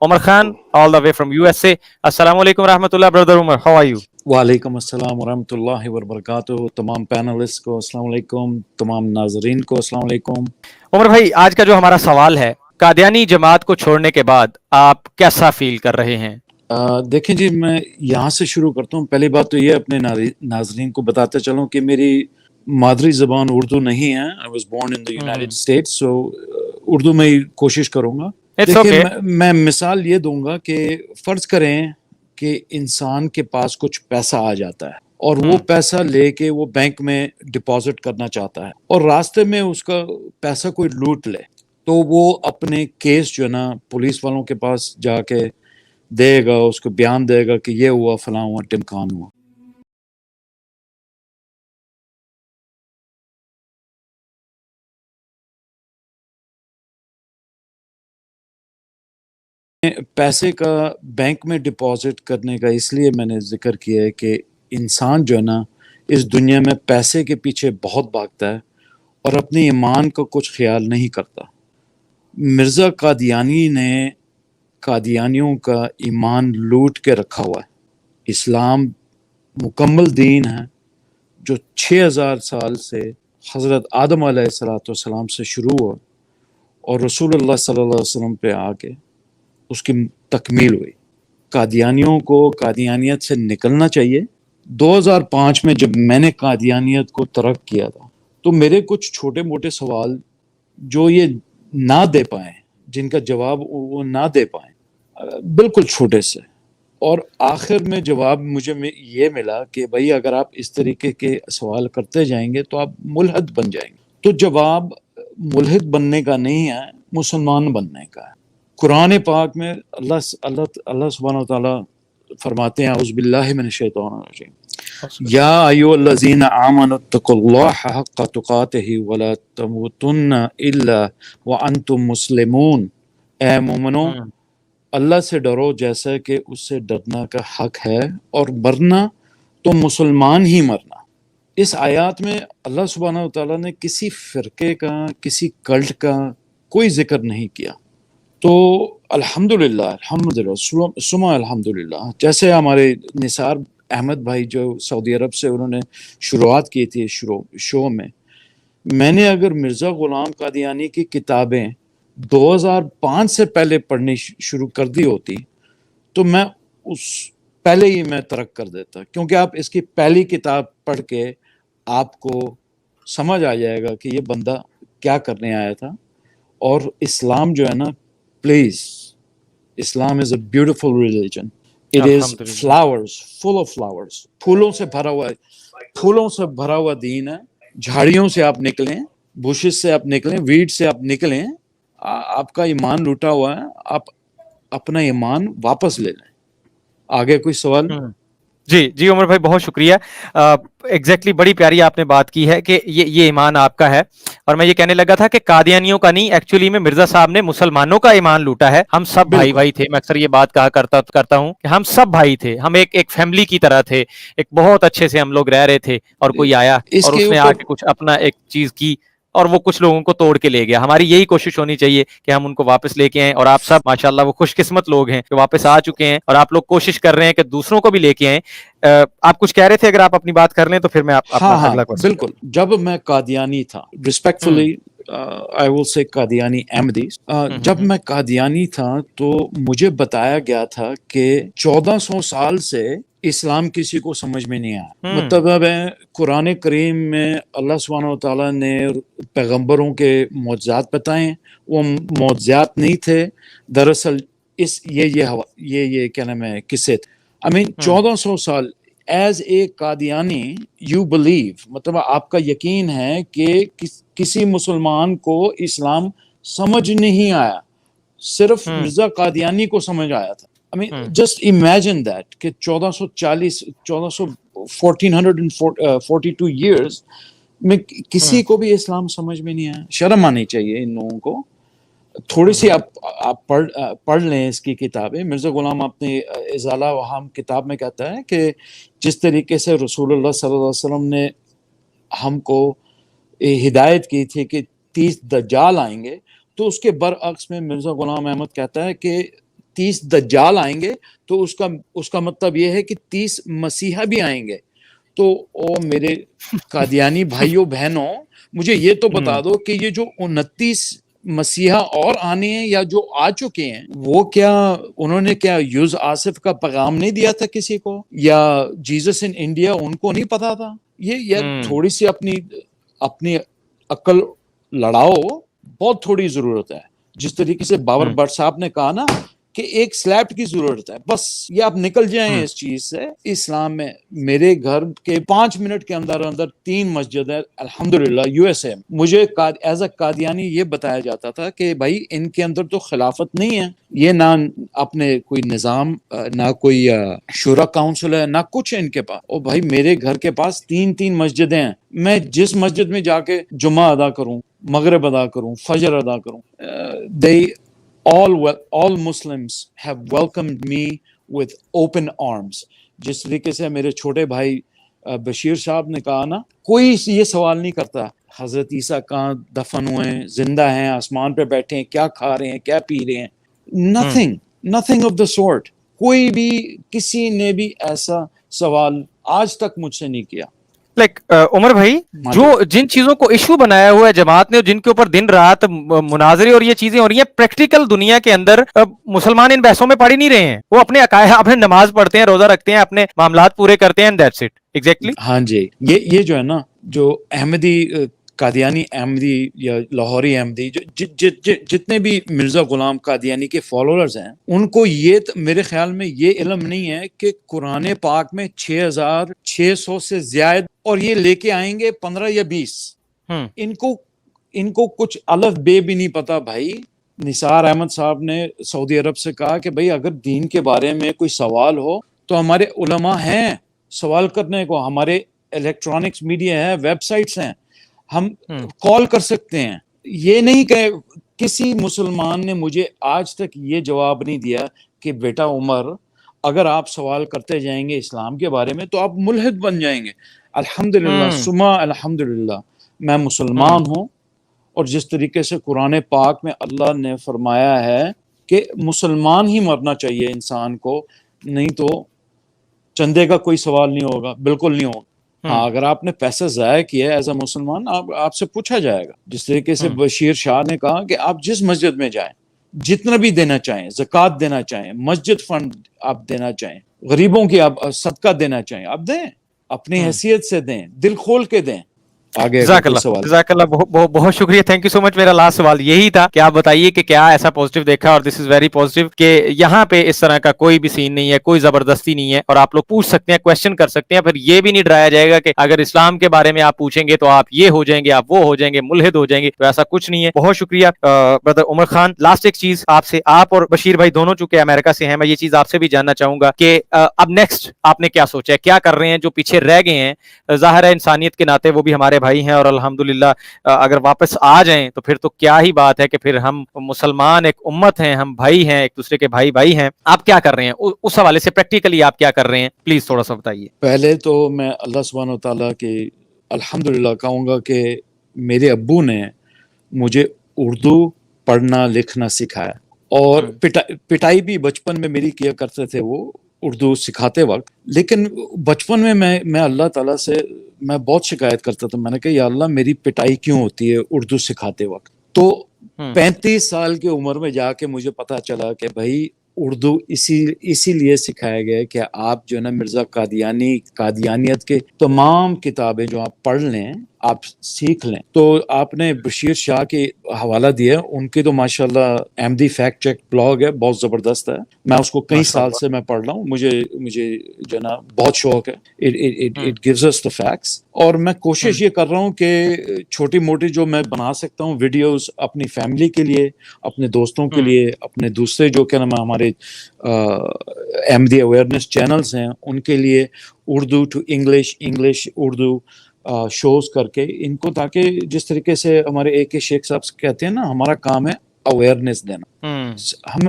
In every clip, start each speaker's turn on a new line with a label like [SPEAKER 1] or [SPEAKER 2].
[SPEAKER 1] Umar Khan, all the way from USA. Assalamu alaikum rahmatullah, brother Umar. How are you?
[SPEAKER 2] वालेकुम अस्सलाम वरहमतुल्लाहि वबरकातुहू। तमाम panelist को अस्सलाम वालेकुम, तमाम नाजरीन को अस्सलाम वालेकुम।
[SPEAKER 1] उमर भाई, आज का जो हमारा सवाल है, कादियानी जमात को छोड़ने के बाद आप कैसा फील कर रहे हैं?
[SPEAKER 2] देखें जी, मैं यहाँ से शुरू करता हूँ। पहली बात तो ये अपने नाजरीन को बताते चलूँ कि मेरी मादरी ज़बान उर्दू नहीं है। I was born in the United States, so Urdu में ही कोशिश करूँगा। देखिए,
[SPEAKER 1] okay.
[SPEAKER 2] मैं मिसाल ये दूंगा कि फ़र्ज़ करें कि इंसान के पास कुछ पैसा आ जाता है और वो पैसा लेके वो बैंक में डिपॉजिट करना चाहता है और रास्ते में उसका पैसा कोई लूट ले, तो वो अपने केस जो है ना पुलिस वालों के पास जाके देगा, उसको बयान देगा कि ये हुआ, फलां हुआ, टिमकान हुआ। पैसे का बैंक में डिपॉजिट करने का इसलिए मैंने जिक्र किया है कि इंसान जो है ना इस दुनिया में पैसे के पीछे बहुत भागता है और अपने ईमान का कुछ ख्याल नहीं करता। मिर्ज़ा कादियानी ने कादियानियों का ईमान लूट के रखा हुआ है। इस्लाम मुकम्मल दीन है जो 6000 साल से हज़रत आदम अलैहिस्सलाम से शुरू हुआ और रसूलुल्लाह सल्लल्लाहु अलैहि वसल्लम पे आके उसकी तकमील हुई। कादियानियों को कादियानियत से निकलना चाहिए। 2005 में जब मैंने कादियानियत को तर्क किया था तो मेरे कुछ छोटे मोटे सवाल जो ये ना दे पाए, जिनका जवाब वो ना दे पाए, बिल्कुल छोटे से, और आखिर में जवाब मुझे ये मिला कि भाई अगर आप इस तरीके के सवाल करते जाएंगे तो आप मुल्हिद बन जाएंगे। तो जवाब मुल्हिद बनने का नहीं है, मुसलमान बनने का है। कुरान पाक में अल्लाह सुब्हानहू व तआला फरमाते हैं, औज़ु बिल्लाहि मिनश शैतानिर रजीम, या अय्युहल्लज़ीना आमनु तक़ुल्लाह हक़्क़ तुक़ातिही व ला तमूतुन्ना इल्ला व अंतुम मुस्लिमून। ए मोमिनो, अल्लाह से डरो जैसा कि उससे डरना का हक है, और मरना तो मुसलमान ही मरना। इस आयत में अल्लाह सुब्हानहू व तआला ने किसी फ़िरके का, किसी कल्ट का कोई जिक्र नहीं किया। तो अल्हम्दुलिल्लाह सुमा अल्हम्दुलिल्लाह, जैसे हमारे निसार अहमद भाई जो सऊदी अरब से उन्होंने शुरुआत की थी शो में, मैंने अगर मिर्ज़ा ग़ुलाम कादियानी की किताबें 2005 से पहले पढ़नी शुरू कर दी होती तो मैं उस पहले ही मैं तर्क कर देता, क्योंकि आप इसकी पहली किताब पढ़ के आपको समझ आ जाएगा कि ये बंदा क्या करने आया था। और इस्लाम जो है ना, please, Islam is a beautiful religion. It is flowers, full of flowers, फूलों से भरा हुआ, फूलों से भरा हुआ दीन है। झाड़ियों से आप निकलें, बुशेस से आप निकलें, वीड से आप निकलें, आपका ईमान लूटा हुआ है, आप अपना ईमान वापस ले लें। आगे कोई सवाल?
[SPEAKER 1] जी जी उमर भाई, बहुत शुक्रिया। एग्जैक्टली बड़ी प्यारी आपने बात की है कि ये ईमान आपका है, और मैं ये कहने लगा था कि कादियानियों का नहीं, एक्चुअली में मिर्जा साहब ने मुसलमानों का ईमान लूटा है। हम सब भाई भाई थे। मैं अक्सर ये बात कहा करता हूँ कि हम सब भाई थे, हम एक फैमिली की तरह थे, एक बहुत अच्छे से हम लोग रह रहे थे, और कोई आया और उसने आके कुछ अपना एक चीज की और वो कुछ लोगों को तोड़ के ले गया। हमारी यही कोशिश होनी चाहिए कि हम उनको वापस लेके आएं, और आप सब माशाल्लाह वो खुशकिस्मत लोग हैं जो वापस आ चुके हैं, और आप लोग कोशिश कर रहे हैं कि दूसरों को भी लेके आएं। आप कुछ कह रहे थे, अगर आप अपनी बात कर लें तो फिर मैं अपना अगला क्वेश्चन।
[SPEAKER 2] बिल्कुल। जब मैं कादियानी था, respectfully I will say Qadiani Ahmadi, जब मैं कादियानी था तो मुझे बताया गया था कि 1400 साल से इस्लाम किसी को समझ में नहीं आया। मतलब कुरान करीम में अल्लाह सुब्हानहू व तआला ने पैगंबरों के मौजज़ात बताए, वो मौजज़ात नहीं थे दरअसल, इस ये क्या नाम है, किस्से थे। आई मीन 1400 साल as a Qadiani you believe, मतलब आपका यकीन है कि किसी मुसलमान को इस्लाम समझ नहीं आया, सिर्फ मिर्जा कादियानी को समझ आया था। I mean just imagine that कि 1442 ईयर्स में किसी को भी इस्लाम समझ में नहीं आया। शर्म आनी चाहिए इन लोगों को। थोड़ी सी आप पढ़ लें इसकी किताबें। मिर्ज़ा ग़ुलाम अपनी इज़ाला वहाम किताब में कहता है कि जिस तरीके से रसूलुल्लाह सल्लल्लाहु अलैहि वसल्लम ने हमको हिदायत की थी कि 30 दज्जाल आएंगे, तो उसके बरअक्स में मिर्ज़ा ग़ुलाम अहमद कहता है कि 30 دجال آئیں گے تو اس کا مطلب یہ ہے کہ 30 مسیحا بھی آئیں گے. تو او میرے قادیانی بھائیوں بہنوں, مجھے یہ تو بتا دو کہ یہ جو 29 مسیحا اور آنے ہیں یا جو آ چکے ہیں, وہ کیا انہوں نے کیا یوز آصف کا پیغام نہیں دیا تھا کسی کو, یا جیزس ان انڈیا ان کو نہیں پتا تھا؟ یہ تھوڑی سی اپنی عقل لڑاؤ, بہت تھوڑی ضرورت ہے. جس طریقے سے بابر بٹ صاحب نے کہا نا کہ ایک سلیپ کی ضرورت ہے, بس یہ آپ نکل جائیں اس چیز سے. اسلام میں میرے گھر کے 5 منٹ کے اندر 3 مسجد ہے الحمدللہ یو ایس اے. مجھے ایز اے قادیانی یہ بتایا جاتا تھا کہ بھائی ان کے اندر تو خلافت نہیں ہے, یہ نہ اپنے کوئی نظام, نہ کوئی شورا کاؤنسل ہے, نہ کچھ ان کے پاس. اور بھائی میرے گھر کے پاس 3 مسجدیں ہیں, میں جس مسجد میں جا کے جمعہ ادا کروں, مغرب ادا کروں, فجر ادا کروں, all Muslims have welcomed me with open arms. جس طریقے سے میرے چھوٹے بھائی بشیر صاحب نے کہا نا, کوئی یہ سوال نہیں کرتا حضرت عیسیٰ کہاں دفن ہوئے ہیں, زندہ ہیں, آسمان پہ بیٹھے ہیں, کیا کھا رہے ہیں, کیا پی رہے ہیں. nothing of the sort. کوئی بھی کسی نے بھی ایسا سوال آج تک مجھ سے نہیں کیا.
[SPEAKER 1] لائک عمر بھائی, جو جن چیزوں کو ایشو بنایا ہوا ہے جماعت نے, جن کے اوپر دن رات مناظرے اور یہ چیزیں ہو رہی ہیں, پریکٹیکل دنیا کے اندر مسلمان ان بحثوں میں پڑ ہی نہیں رہے ہیں. وہ اپنے عقائد, اپنے نماز پڑھتے ہیں, روزہ رکھتے ہیں, اپنے معاملات پورے کرتے ہیں, دیٹس اٹ. ایگزیکٹلی.
[SPEAKER 2] ہاں جی, یہ جو ہے نا, جو احمدی قادیانی احمدی یا لاہوری احمدی, جتنے بھی مرزا غلام قادیانی کے فالوورز ہیں, ان کو یہ میرے خیال میں یہ علم نہیں ہے کہ قرآن پاک میں 6600 سے زیادہ, اور یہ لے کے آئیں گے 15 یا 20. ان کو کچھ الف بے بھی نہیں پتا. بھائی نثار احمد صاحب نے سعودی عرب سے کہا کہ بھائی اگر دین کے بارے میں کوئی سوال ہو تو ہمارے علماء ہیں سوال کرنے کو, ہمارے الیکٹرانکس میڈیا ہے, ویب سائٹس ہیں, ہم کال کر سکتے ہیں. یہ نہیں کہ کسی مسلمان نے مجھے آج تک یہ جواب نہیں دیا کہ بیٹا عمر, اگر آپ سوال کرتے جائیں گے اسلام کے بارے میں تو آپ ملحد بن جائیں گے. الحمدللہ ثم الحمدللہ میں مسلمان ہوں, اور جس طریقے سے قرآن پاک میں اللہ نے فرمایا ہے کہ مسلمان ہی مرنا چاہیے انسان کو, نہیں تو چندے کا کوئی سوال نہیں ہوگا, بالکل نہیں ہوگا. ہاں اگر آپ نے پیسہ ضائع کیا ہے ایز اے مسلمان, آپ سے پوچھا جائے گا. جس طریقے سے بشیر شاہ نے کہا کہ آپ جس مسجد میں جائیں, جتنا بھی دینا چاہیں, زکوٰۃ دینا چاہیں, مسجد فنڈ آپ دینا چاہیں, غریبوں کی آپ صدقہ دینا چاہیں, آپ دیں, اپنی حیثیت سے دیں, دل کھول کے دیں.
[SPEAKER 1] جزاک اللہ, بہت شکریہ, تھینک یو سو مچ. میرا لاسٹ سوال یہی تھا کہ آپ بتائیے کہ کیا ایسا پازیٹیو دیکھا, اور دس از ویری پازیٹیو, کہ یہاں پہ اس طرح کا کوئی بھی سین نہیں ہے, کوئی زبردستی نہیں ہے, اور آپ لوگ پوچھ سکتے ہیں, کویشچن کر سکتے ہیں. پھر یہ بھی نہیں ڈرایا جائے گا کہ اگر اسلام کے بارے میں آپ پوچھیں گے تو آپ یہ ہو جائیں گے, آپ وہ ہو جائیں گے, ملحد ہو جائیں گے. تو ایسا کچھ نہیں ہے. بہت شکریہ برادر عمر خان. لاسٹ ایک چیز آپ سے, آپ اور بشیر بھائی دونوں چونکہ امریکہ سے ہیں, میں یہ چیز آپ سے بھی جاننا چاہوں گا کہ اب نیکسٹ آپ نے کیا سوچا ہے, کیا کر رہے ہیں؟ جو پیچھے رہ گئے ہیں, ظاہر ہے انسانیت کے ناطے وہ بھی ہمارے بھائی ہیں, اور الحمدللہ اگر واپس آ جائیں تو پھر تو کیا ہی بات ہے کہ پھر ہم مسلمان ایک امت ہیں, ہم بھائی ہیں, ایک دوسرے کے بھائی ہیں. آپ کیا کر رہے ہیں اس حوالے سے, پریکٹیکلی آپ کیا کر رہے ہیں, پلیز تھوڑا سا بتائیے.
[SPEAKER 2] پہلے تو میں اللہ سبحانہ و تعالیٰ کے الحمدللہ کہوں گا کہ میرے ابو نے مجھے اردو پڑھنا لکھنا سکھایا, اور پٹائی بھی بچپن میں میری کیا کرتے تھے وہ اردو سکھاتے وقت. لیکن بچپن میں اللہ تعالیٰ سے میں بہت شکایت کرتا تھا. میں نے کہا یا اللہ میری پٹائی کیوں ہوتی ہے اردو سکھاتے وقت؟ تو 35 سال کی عمر میں جا کے مجھے پتا چلا کہ بھائی اردو اسی لیے سکھایا گیا کہ آپ جو ہے نا مرزا قادیانیت کے تمام کتابیں جو آپ پڑھ لیں, آپ سیکھ لیں. تو آپ نے بشیر شاہ کے حوالہ دیا, ان کی تو ماشاءاللہ احمدی فیکٹ چیک بلاگ ہے, بہت زبردست ہے. میں اس کو کئی سال سے میں پڑھ رہا ہوں, مجھے جو ہے نا بہت شوق ہے. It gives us the facts. اور میں کوشش یہ کر رہا ہوں کہ چھوٹی موٹی جو میں بنا سکتا ہوں ویڈیوز اپنی فیملی کے لیے, اپنے دوستوں کے لیے, اپنے دوسرے جو کہ نا ہمارے احمدی اویئرنیس چینلز ہیں ان کے لیے, Urdu to English Urdu shows کر کے ان کو, تاکہ جس طریقے سے ہمارے اے کے شیخ صاحب کہتے ہیں نا, ہمارا کام ہے اویئرنیس دینا. ہم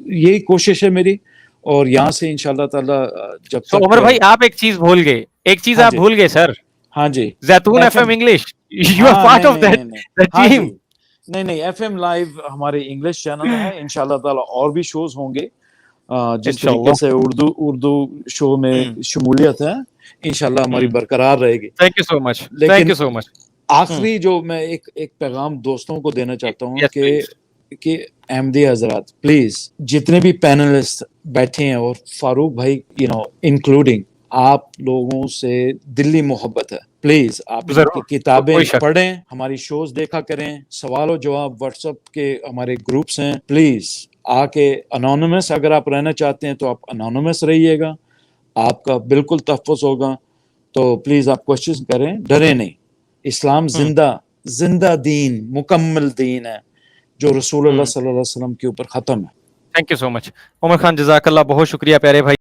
[SPEAKER 2] یہی کوشش ہے میری, اور یہاں سے انشاءاللہ تعالی جب تک.
[SPEAKER 1] عمر بھائی آپ ایک چیز بھول گئے, آپ بھول گئے سر.
[SPEAKER 2] ہاں جی,
[SPEAKER 1] Zaitoon F M English, you are part of that team.
[SPEAKER 2] نہیں ایف ایم لائیو ہمارے انگلش چینل ہے, انشاءاللہ تعالی اور بھی شوز ہوں گے. जिस
[SPEAKER 1] इंशाल्लाह।
[SPEAKER 2] तरीके से उर्दू शो में शमूलियत है इंशाल्लाह हमारी बरकरार रहेगी।
[SPEAKER 1] Thank you so much, thank
[SPEAKER 2] लेकिन
[SPEAKER 1] यू सो मच।
[SPEAKER 2] आखिरी जो मैं एक पैगाम दोस्तों को देना चाहता हूँ
[SPEAKER 1] यस प्लीज।
[SPEAKER 2] कि अहमदी हजरात प्लीज जितने भी पैनलिस्ट बैठे हैं और फारूक भाई इंक्लूडिंग, आप लोगों से दिली मोहब्बत है, प्लीज आप
[SPEAKER 1] जरूर,
[SPEAKER 2] इनकी किताबें
[SPEAKER 1] कोई शक।
[SPEAKER 2] पढ़ें, हमारी शोज देखा करें, सवाल और जवाब व्हाट्सएप के हमारे ग्रुप्स हैं, प्लीज आके अनोनिमस अगर आप रहना चाहते हैं तो आप अनोनिमस रहिएगा, आपका बिल्कुल तहफ़्फ़ुज़ होगा। तो प्लीज आप कोशिश करें, डरे नहीं। इस्लाम जिंदा दीन मुकम्मल दीन है जो रसूलुल्लाह सल्लल्लाहु अलैहि वसल्लम के ऊपर खत्म है।
[SPEAKER 1] Thank you so much Umar Khan, जजाकल्लाह, बहुत शुक्रिया प्यारे भाई।